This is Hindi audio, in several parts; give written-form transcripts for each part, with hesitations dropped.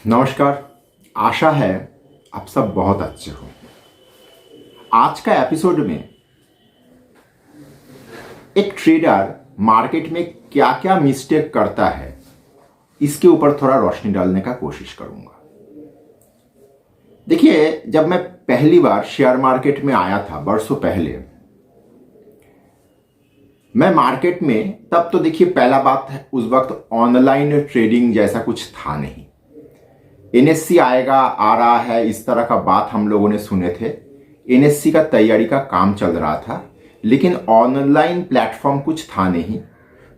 नमस्कार। आशा है आप सब बहुत अच्छे हो। आज का एपिसोड में एक ट्रेडर मार्केट में क्या क्या मिस्टेक करता है इसके ऊपर थोड़ा रोशनी डालने का कोशिश करूंगा। देखिए, जब मैं पहली बार शेयर मार्केट में आया था बरसों पहले, मैं मार्केट में तब तो देखिए पहला बात है, उस वक्त ऑनलाइन ट्रेडिंग जैसा कुछ था नहीं। एनएससी आएगा, आ रहा है, इस तरह का बात हम लोगों ने सुने थे। एनएससी का तैयारी का काम चल रहा था, लेकिन ऑनलाइन प्लेटफॉर्म कुछ था नहीं।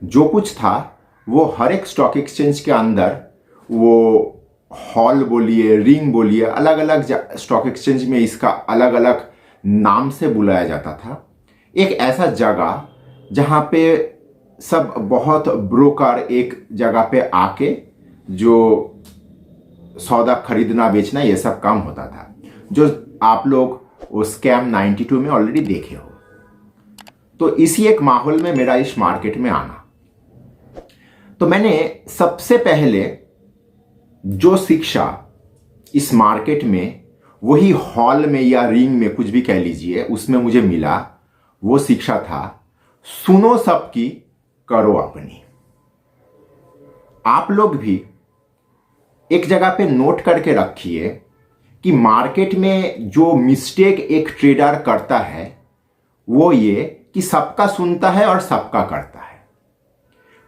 जो कुछ था वो हर एक स्टॉक एक्सचेंज के अंदर, वो हॉल बोलिए, रिंग बोलिए, अलग अलग स्टॉक एक्सचेंज में इसका अलग अलग नाम से बुलाया जाता था। एक ऐसा जगह जहाँ पे सब बहुत ब्रोकर एक जगह पे आके जो सौदा खरीदना बेचना ये सब काम होता था, जो आप लोग वो स्कैम 92 में ऑलरेडी देखे हो। तो इसी एक माहौल में मेरा इस मार्केट में आना, तो मैंने सबसे पहले जो शिक्षा इस मार्केट में, वही हॉल में या रिंग में, कुछ भी कह लीजिए, उसमें मुझे मिला, वो शिक्षा था सुनो सबकी, करो अपनी। आप लोग भी एक जगह पे नोट करके रखिए कि मार्केट में जो मिस्टेक एक ट्रेडर करता है वो ये कि सबका सुनता है और सबका करता है।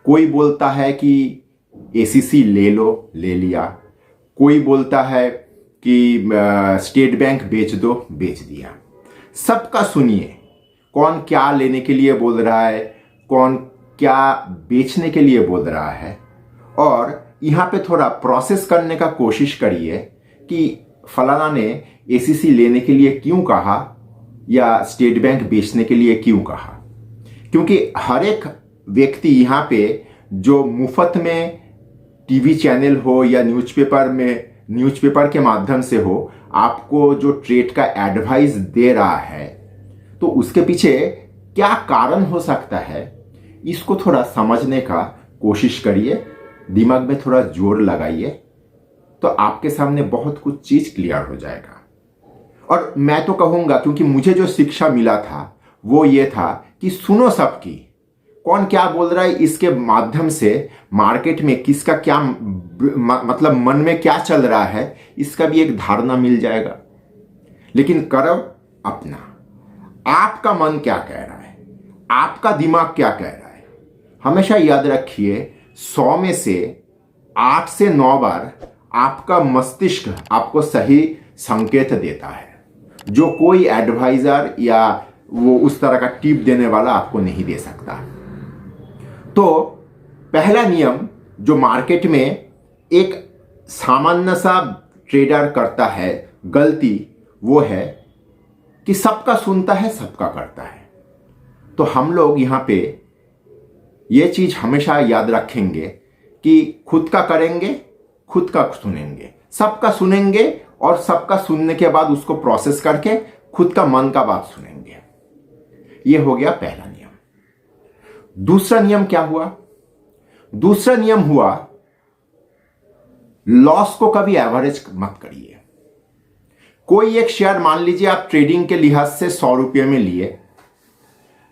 कोई बोलता है कि एसीसी ले लो, ले लिया। कोई बोलता है कि स्टेट बैंक बेच दो, बेच दिया। सबका सुनिए, कौन क्या लेने के लिए बोल रहा है, कौन क्या बेचने के लिए बोल रहा है, और यहाँ पे थोड़ा प्रोसेस करने का कोशिश करिए कि फलाना ने एसीसी लेने के लिए क्यों कहा या स्टेट बैंक बेचने के लिए क्यों कहा। क्योंकि हर एक व्यक्ति यहाँ पे जो मुफ्त में टीवी चैनल हो या न्यूज़पेपर के माध्यम से हो, आपको जो ट्रेड का एडवाइस दे रहा है, तो उसके पीछे क्या कारण हो सकता है, इसको थोड़ा समझने का कोशिश करिए। दिमाग में थोड़ा जोर लगाइए, तो आपके सामने बहुत कुछ चीज क्लियर हो जाएगा। और मैं तो कहूंगा, क्योंकि मुझे जो शिक्षा मिला था वो ये था कि सुनो सबकी, कौन क्या बोल रहा है, इसके माध्यम से मार्केट में किसका क्या मतलब मन में क्या चल रहा है, इसका भी एक धारणा मिल जाएगा। लेकिन करो अपना। आपका मन क्या कह रहा है, आपका दिमाग क्या कह रहा है। हमेशा याद रखिए, 100 में से 8 से 9 बार आपका मस्तिष्क आपको सही संकेत देता है, जो कोई एडवाइजर या वो उस तरह का टिप देने वाला आपको नहीं दे सकता। तो पहला नियम जो मार्केट में एक सामान्य सा ट्रेडर करता है, गलती, वो है कि सबका सुनता है, सबका करता है। तो हम लोग यहाँ पे ये चीज हमेशा याद रखेंगे कि खुद का करेंगे, खुद का सुनेंगे, सबका सुनेंगे, और सबका सुनने के बाद उसको प्रोसेस करके खुद का मन का बात सुनेंगे। ये हो गया पहला नियम। दूसरा नियम क्या हुआ? दूसरा नियम हुआ, लॉस को कभी एवरेज मत करिए। कोई एक शेयर मान लीजिए आप ट्रेडिंग के लिहाज से 100 रुपये में लिए,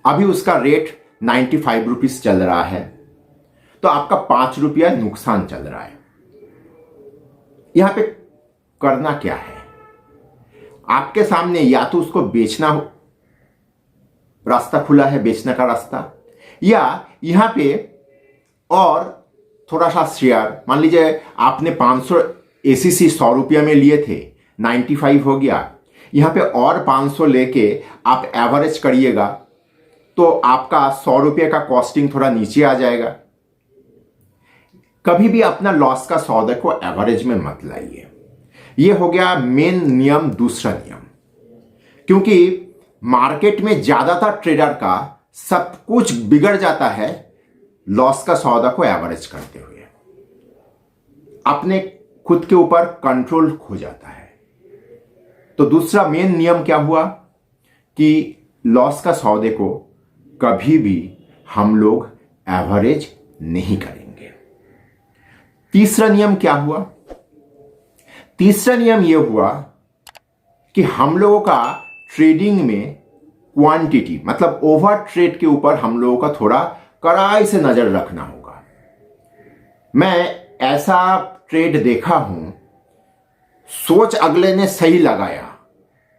अभी उसका रेट 95 रुपीज चल रहा है, तो आपका 5 रुपया नुकसान चल रहा है। यहां पे करना क्या है? आपके सामने या तो उसको बेचना हो, रास्ता खुला है बेचने का रास्ता, या यहां पे और थोड़ा सा शेयर, मान लीजिए आपने 500 एसीसी 100 रुपया में लिए थे, 95 हो गया, यहां पे और 500 लेके आप एवरेज करिएगा, तो आपका 100 रुपये का कॉस्टिंग थोड़ा नीचे आ जाएगा। कभी भी अपना लॉस का सौदे को एवरेज में मत लाइए। यह हो गया मेन नियम, दूसरा नियम। क्योंकि मार्केट में ज्यादातर ट्रेडर का सब कुछ बिगड़ जाता है लॉस का सौदा को एवरेज करते हुए। अपने खुद के ऊपर कंट्रोल खो जाता है। तो दूसरा मेन नियम क्या हुआ कि लॉस का सौदे को कभी भी हम लोग एवरेज नहीं करेंगे। तीसरा नियम क्या हुआ? तीसरा नियम यह हुआ कि हम लोगों का ट्रेडिंग में क्वांटिटी मतलब ओवर ट्रेड के ऊपर हम लोगों का थोड़ा कड़ाई से नजर रखना होगा। मैं ऐसा ट्रेड देखा हूं, सोच अगले ने सही लगाया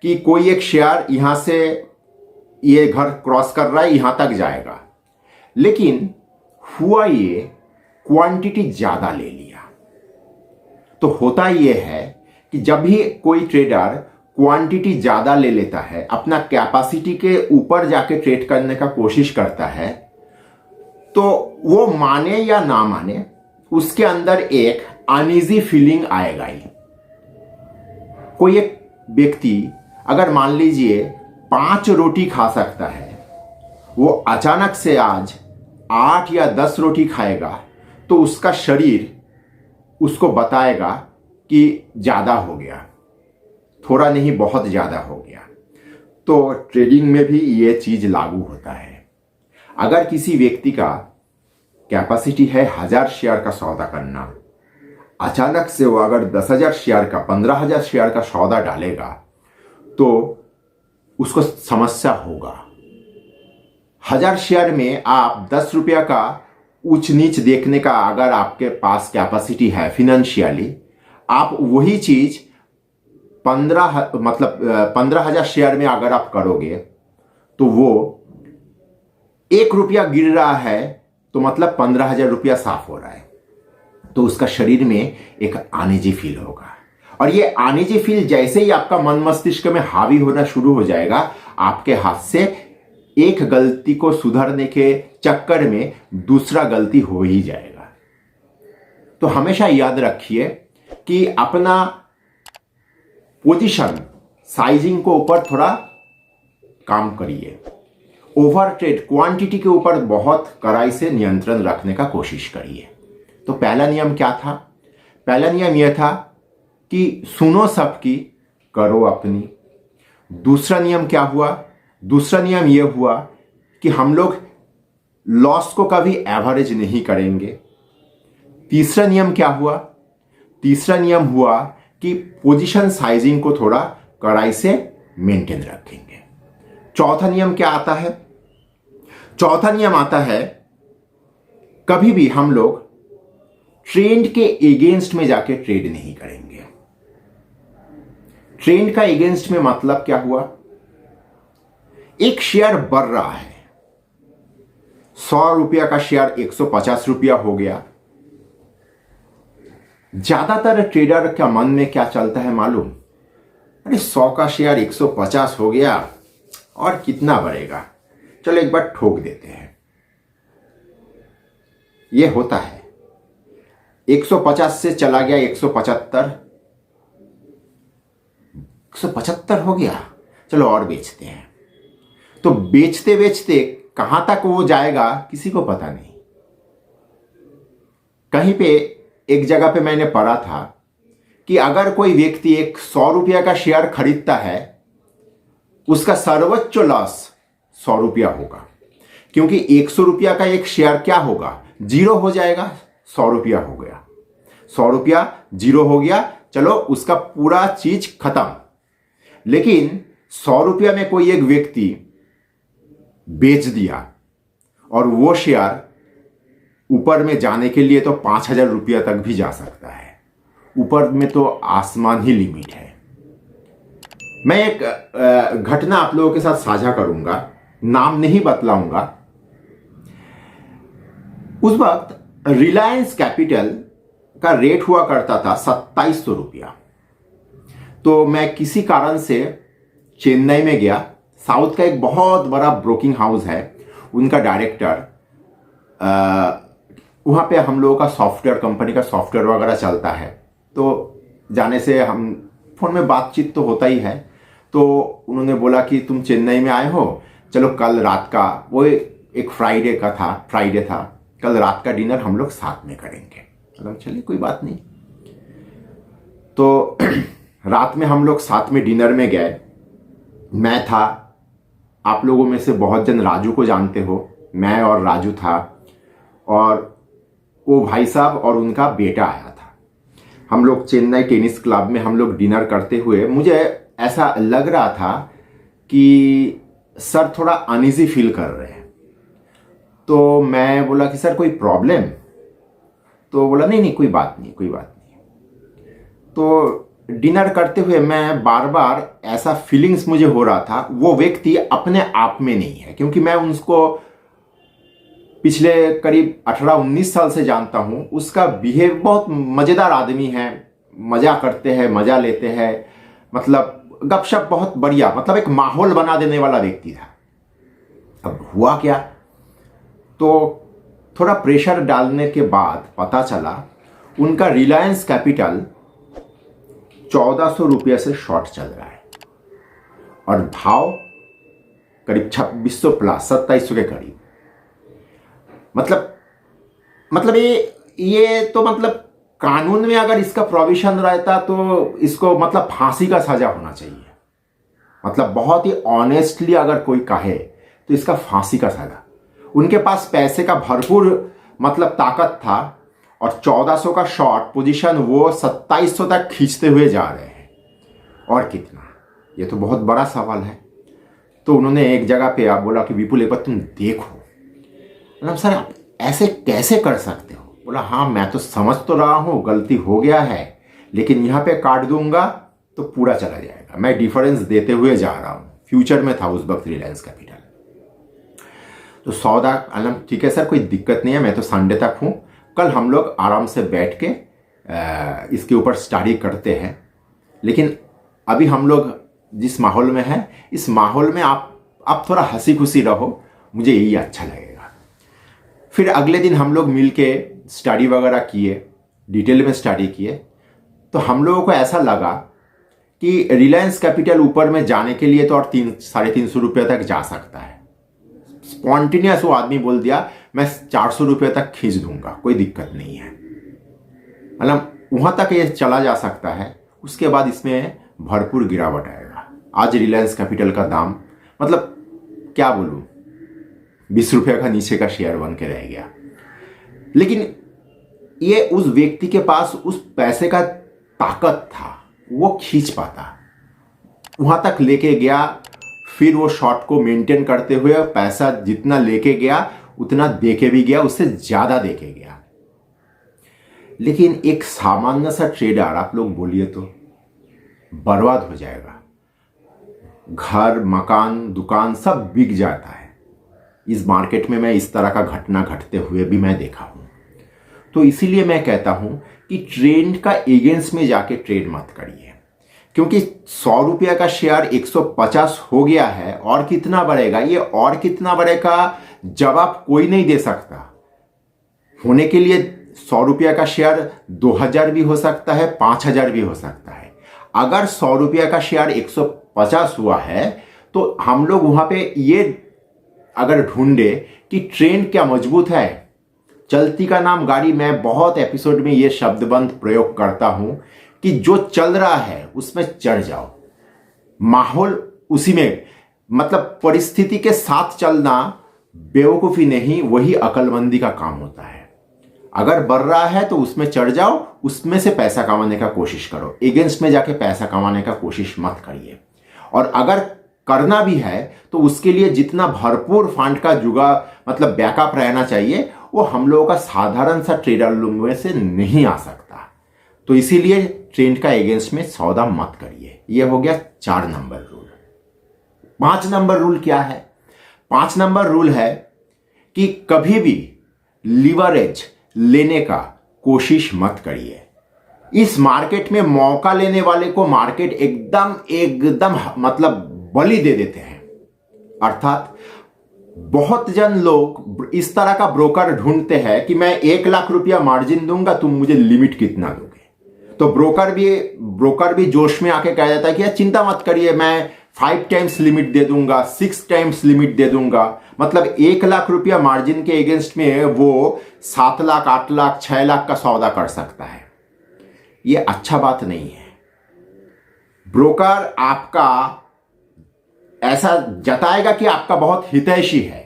कि कोई एक शेयर यहां से ये घर क्रॉस कर रहा है, यहां तक जाएगा, लेकिन हुआ ये क्वांटिटी ज्यादा ले लिया। तो होता यह है कि जब भी कोई ट्रेडर क्वांटिटी ज्यादा ले लेता है, अपना कैपेसिटी के ऊपर जाके ट्रेड करने का कोशिश करता है, तो वो माने या ना माने उसके अंदर एक अनईजी फीलिंग आएगा ही। कोई एक व्यक्ति अगर मान लीजिए 5 रोटी खा सकता है, वो अचानक से आज 8 या 10 रोटी खाएगा, तो उसका शरीर उसको बताएगा कि ज़्यादा हो गया, थोड़ा नहीं बहुत ज़्यादा हो गया। तो ट्रेडिंग में भी ये चीज़ लागू होता है। अगर किसी व्यक्ति का कैपेसिटी है 1000 शेयर का सौदा करना, अचानक से वो अगर 10,000 शेयर का 15,000 शेयर का सौदा डालेगा, तो उसको समस्या होगा। 1000 शेयर में आप 10 रुपया का ऊंच नीच देखने का अगर आपके पास कैपेसिटी है फिनेंशियली, आप वही चीज 15,000 शेयर में अगर आप करोगे, तो वो 1 रुपया गिर रहा है तो मतलब 15,000 रुपया साफ हो रहा है। तो उसका शरीर में एक अनईजी फील होगा, और ये अनईजी फील जैसे ही आपका मन मस्तिष्क में हावी होना शुरू हो जाएगा, आपके हाथ से एक गलती को सुधारने के चक्कर में दूसरा गलती हो ही जाएगा। तो हमेशा याद रखिए कि अपना पोजीशन साइजिंग को ऊपर थोड़ा काम करिए। ओवर ट्रेड क्वांटिटी के ऊपर बहुत कड़ाई से नियंत्रण रखने का कोशिश करिए। तो पहला नियम क्या था? पहला नियम यह था कि सुनो सबकी, करो अपनी। दूसरा नियम क्या हुआ? दूसरा नियम यह हुआ कि हम लोग लॉस को कभी एवरेज नहीं करेंगे। तीसरा नियम क्या हुआ? तीसरा नियम हुआ कि पोजीशन साइजिंग को थोड़ा कड़ाई से मेंटेन रखेंगे। चौथा नियम क्या आता है? चौथा नियम आता है, कभी भी हम लोग ट्रेंड के एगेंस्ट में जाके ट्रेड नहीं करेंगे। ट्रेंड का एगेंस्ट में मतलब क्या हुआ? एक शेयर बढ़ रहा है, 100 रुपया का शेयर 150 रुपया हो गया। ज्यादातर ट्रेडर का मन में क्या चलता है मालूम? अरे 100 का शेयर 150 हो गया, और कितना बढ़ेगा, चलो एक बार ठोक देते हैं। यह होता है। 150 से चला गया 175, 175 हो गया, चलो और बेचते हैं। तो बेचते बेचते कहां तक वो जाएगा किसी को पता नहीं। कहीं पे एक जगह पे मैंने पढ़ा था कि अगर कोई व्यक्ति एक 100 रुपया का शेयर खरीदता है, उसका सर्वोच्च लॉस 100 रुपया होगा, क्योंकि 100 रुपया का एक शेयर क्या होगा? 0 हो जाएगा। 100 रुपया हो गया, 100 रुपया 0 हो गया, चलो उसका पूरा चीज खत्म। लेकिन 100 रुपया में कोई एक व्यक्ति बेच दिया, और वो शेयर ऊपर में जाने के लिए तो 5,000 रुपया तक भी जा सकता है। ऊपर में तो आसमान ही लिमिट है। मैं एक घटना आप लोगों के साथ साझा करूंगा, नाम नहीं बतलाऊंगा। उस वक्त रिलायंस कैपिटल का रेट हुआ करता था 2700 रुपया। तो मैं किसी कारण से चेन्नई में गया। साउथ का एक बहुत बड़ा ब्रोकिंग हाउस है, उनका डायरेक्टर, वहाँ पे हम लोगों का सॉफ्टवेयर कंपनी का सॉफ्टवेयर वगैरह चलता है। तो जाने से हम फोन में बातचीत तो होता ही है। तो उन्होंने बोला कि तुम चेन्नई में आए हो, चलो कल रात का, वो एक फ्राइडे था, कल रात का डिनर हम लोग साथ में करेंगे। मतलब चलिए कोई बात नहीं। तो रात में हम लोग साथ में डिनर में गए। मैं था, आप लोगों में से बहुत जन राजू को जानते हो, मैं और राजू था, और वो भाई साहब और उनका बेटा आया था। हम लोग चेन्नई टेनिस क्लब में हम लोग डिनर करते हुए मुझे ऐसा लग रहा था कि सर थोड़ा अनईजी फील कर रहे हैं। तो मैं बोला कि सर कोई प्रॉब्लम? तो बोला नहीं नहीं कोई बात नहीं, कोई बात नहीं। तो डिनर करते हुए मैं बार बार ऐसा फीलिंग्स मुझे हो रहा था, वो व्यक्ति अपने आप में नहीं है, क्योंकि मैं उसको पिछले करीब 18-19 साल से जानता हूं। उसका बिहेव बहुत मज़ेदार आदमी है, मज़ा करते हैं, मज़ा लेते हैं, मतलब गपशप बहुत बढ़िया, मतलब एक माहौल बना देने वाला व्यक्ति था। अब हुआ क्या, तो थोड़ा प्रेशर डालने के बाद पता चला उनका रिलायंस कैपिटल 1400 रुपये से शॉर्ट चल रहा है और भाव करीब 2600 प्लस 2700 के करीब। मतलब ये तो मतलब कानून में अगर इसका प्रोविजन रहता तो इसको मतलब फांसी का सजा होना चाहिए। मतलब बहुत ही ऑनेस्टली अगर कोई कहे तो इसका फांसी का सजा। उनके पास पैसे का भरपूर मतलब ताकत था और 1400 का शॉर्ट पोजीशन वो 2700 तक खींचते हुए जा रहे हैं। और कितना, ये तो बहुत बड़ा सवाल है। तो उन्होंने एक जगह पे आप बोला कि विपुल एक बार तुम देखो। मतलब सर आप ऐसे कैसे कर सकते हो? बोला हाँ मैं तो समझ तो रहा हूँ गलती हो गया है, लेकिन यहाँ पे काट दूंगा तो पूरा चला जाएगा। मैं डिफरेंस देते हुए जा रहा हूँ। फ्यूचर में था उस वक्त रिलायंस कैपिटल। तो सौदा ठीक है सर कोई दिक्कत नहीं है, मैं तो संडे तक हूँ, कल हम लोग आराम से बैठ के इसके ऊपर स्टडी करते हैं। लेकिन अभी हम लोग जिस माहौल में हैं इस माहौल में आप थोड़ा हंसी खुशी रहो, मुझे यही अच्छा लगेगा। फिर अगले दिन हम लोग मिल के स्टडी वगैरह किए, डिटेल में स्टडी किए। तो हम लोगों को ऐसा लगा कि रिलायंस कैपिटल ऊपर में जाने के लिए तो और 300-350 रुपये तक जा सकता है। स्पॉन्टेनियस वो आदमी बोल दिया मैं 400 रुपये तक खींच दूंगा, कोई दिक्कत नहीं है। मतलब वहाँ तक ये चला जा सकता है। उसके बाद इसमें भरपूर गिरावट आएगा। आज रिलायंस कैपिटल का दाम मतलब क्या बोलूँ 20 रुपये का नीचे का शेयर बन के रह गया। लेकिन ये उस व्यक्ति के पास उस पैसे का ताकत था, वो खींच पाता, वहाँ तक लेके गया। फिर वो शॉर्ट को मेंटेन करते हुए पैसा जितना लेके गया उतना देके भी गया, उससे ज़्यादा देके गया। लेकिन एक सामान्य सा ट्रेडर आप लोग बोलिए तो बर्बाद हो जाएगा। घर मकान दुकान सब बिक जाता है। इस मार्केट में मैं इस तरह का घटना घटते हुए भी मैं देखा हूँ। तो इसीलिए मैं कहता हूँ कि ट्रेंड का एगेंस्ट में जाके ट्रेड मत करिए, क्योंकि 100 रुपये का शेयर 150 हो गया है। और कितना बढ़ेगा, ये और कितना बढ़ेगा जवाब कोई नहीं दे सकता। होने के लिए 100 रुपये का शेयर 2000 भी हो सकता है, 5000 भी हो सकता है। अगर 100 रुपये का शेयर 150 हुआ है तो हम लोग वहां पे ये अगर ढूंढे कि ट्रेंड क्या मजबूत है, चलती का नाम गाड़ी, मैं बहुत एपिसोड में ये शब्दबंद प्रयोग करता हूं कि जो चल रहा है उसमें चढ़ जाओ। माहौल उसी में, मतलब परिस्थिति के साथ चलना बेवकूफ़ी नहीं, वही अक्लमंदी का काम होता है। अगर बढ़ रहा है तो उसमें चढ़ जाओ, उसमें से पैसा कमाने का कोशिश करो। एगेंस्ट में जाके पैसा कमाने का कोशिश मत करिए। और अगर करना भी है तो उसके लिए जितना भरपूर फंड का जुगा मतलब बैकअप रहना चाहिए, वो हम लोगों का साधारण सा ट्रेडर में से नहीं आ सकता। तो इसीलिए ट्रेंड का एगेंस्ट में सौदा मत करिए। ये हो गया 4 नंबर रूल। 5 नंबर रूल क्या है? 5 नंबर रूल है कि कभी भी लीवरेज लेने का कोशिश मत करिए। इस मार्केट में मौका लेने वाले को मार्केट एकदम मतलब बलि दे देते हैं। अर्थात बहुत जन लोग इस तरह का ब्रोकर ढूंढते हैं कि मैं 1 लाख रुपया मार्जिन दूंगा, तुम मुझे लिमिट कितना दोगे। तो ब्रोकर भी जोश में आके कह देता है कि यार चिंता मत करिए, मैं 5 टाइम्स लिमिट दे दूंगा, 6 टाइम्स लिमिट दे दूंगा। मतलब 1 लाख रुपया मार्जिन के अगेंस्ट में वो 7 लाख 8 लाख 6 लाख का सौदा कर सकता है। ये अच्छा बात नहीं है। ब्रोकर आपका ऐसा जताएगा कि आपका बहुत हितैषी है,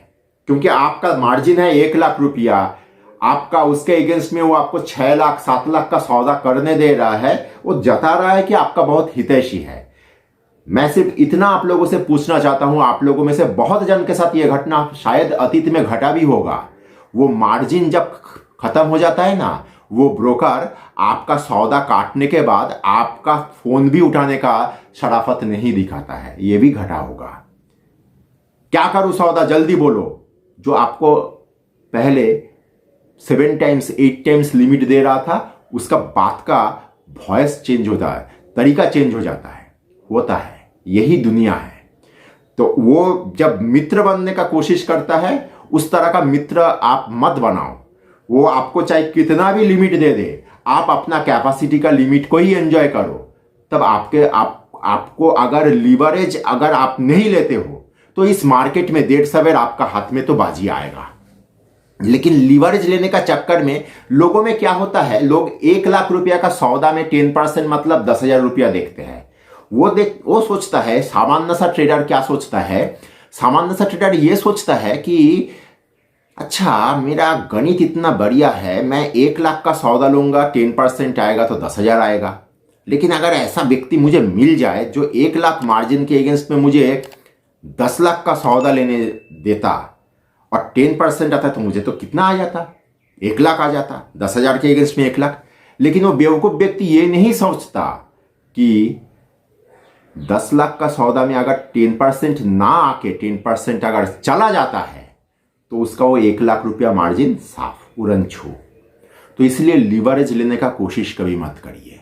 क्योंकि आपका मार्जिन है 1 लाख रुपया, आपका उसके अगेंस्ट में वो आपको 6 लाख 7 लाख का सौदा करने दे रहा है, वो जता रहा है कि आपका बहुत हितैषी है। मैं सिर्फ इतना आप लोगों से पूछना चाहता हूं, आप लोगों में से बहुत जन के साथ यह घटना शायद अतीत में घटा भी होगा। वो मार्जिन जब खत्म हो जाता है ना, वो ब्रोकर आपका सौदा काटने के बाद आपका फोन भी उठाने का शराफत नहीं दिखाता है। यह भी घटा होगा। क्या करूं सौदा, जल्दी बोलो। जो आपको पहले 7 टाइम्स 8 टाइम्स लिमिट दे रहा था, उसका बात का वॉइस चेंज होता है, तरीका चेंज हो जाता है, होता है। यही दुनिया है। तो वो जब मित्र बनने का कोशिश करता है, उस तरह का मित्र आप मत बनाओ। वो आपको चाहे कितना भी लिमिट दे दे, आप अपना कैपेसिटी का लिमिट को ही एंजॉय करो। तब आपको अगर लीवरेज अगर आप नहीं लेते हो, तो इस मार्केट में देर सवेर आपका हाथ में तो बाजी आएगा। लेकिन लीवरेज लेने का चक्कर में लोगों में क्या होता है, लोग 1 लाख रुपया का सौदा में 10% मतलब 10,000 रुपया देखते हैं। वो सोचता है, सामान्य सा ट्रेडर क्या सोचता है, सामान्य सा ट्रेडर ये सोचता है कि अच्छा मेरा गणित इतना बढ़िया है, मैं 1 लाख का सौदा लूंगा, 10% आएगा तो 10,000 आएगा। लेकिन अगर ऐसा व्यक्ति मुझे मिल जाए जो 1 लाख मार्जिन के अगेंस्ट में मुझे 10 लाख का सौदा लेने देता और 10% आता, तो मुझे तो कितना आ जाता, 1 लाख आ जाता, 10,000 के अगेंस्ट में 1 लाख। लेकिन वो बेवकूफ व्यक्ति ये नहीं सोचता कि 10 लाख का सौदा में अगर 10% ना आके 10% अगर चला जाता है, तो उसका वो 1 लाख रुपया मार्जिन साफ उड़न छू। तो इसलिए लीवरेज लेने का कोशिश कभी मत करिए।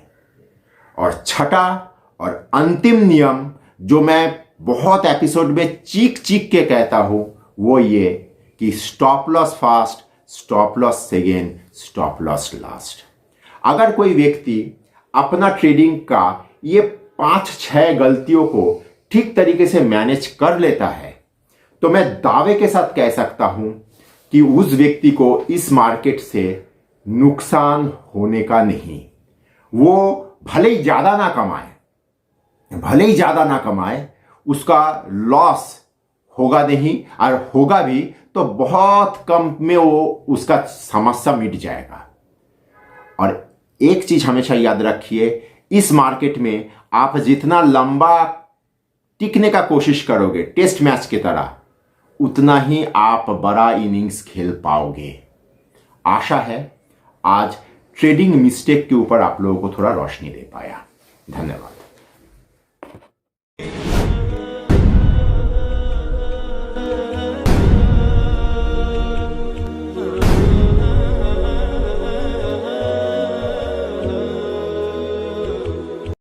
और छठा और अंतिम नियम जो मैं बहुत एपिसोड में चीख चीख के कहता हूं, वो ये कि stop loss fast, stop loss second, stop loss last. अगर कोई व्यक्ति अपना ट्रेडिंग का ये 5-6 गलतियों को ठीक तरीके से मैनेज कर लेता है, तो मैं दावे के साथ कह सकता हूं कि उस व्यक्ति को इस मार्केट से नुकसान होने का नहीं। वो भले ही ज्यादा ना कमाए, उसका लॉस होगा नहीं, और होगा भी तो बहुत कम में वो उसका समस्या मिट जाएगा। और एक चीज हमेशा याद रखिए, इस मार्केट में आप जितना लंबा टिकने का कोशिश करोगे टेस्ट मैच की तरह, उतना ही आप बड़ा इनिंग्स खेल पाओगे। आशा है आज ट्रेडिंग मिस्टेक के ऊपर आप लोगों को थोड़ा रोशनी दे पाया। धन्यवाद।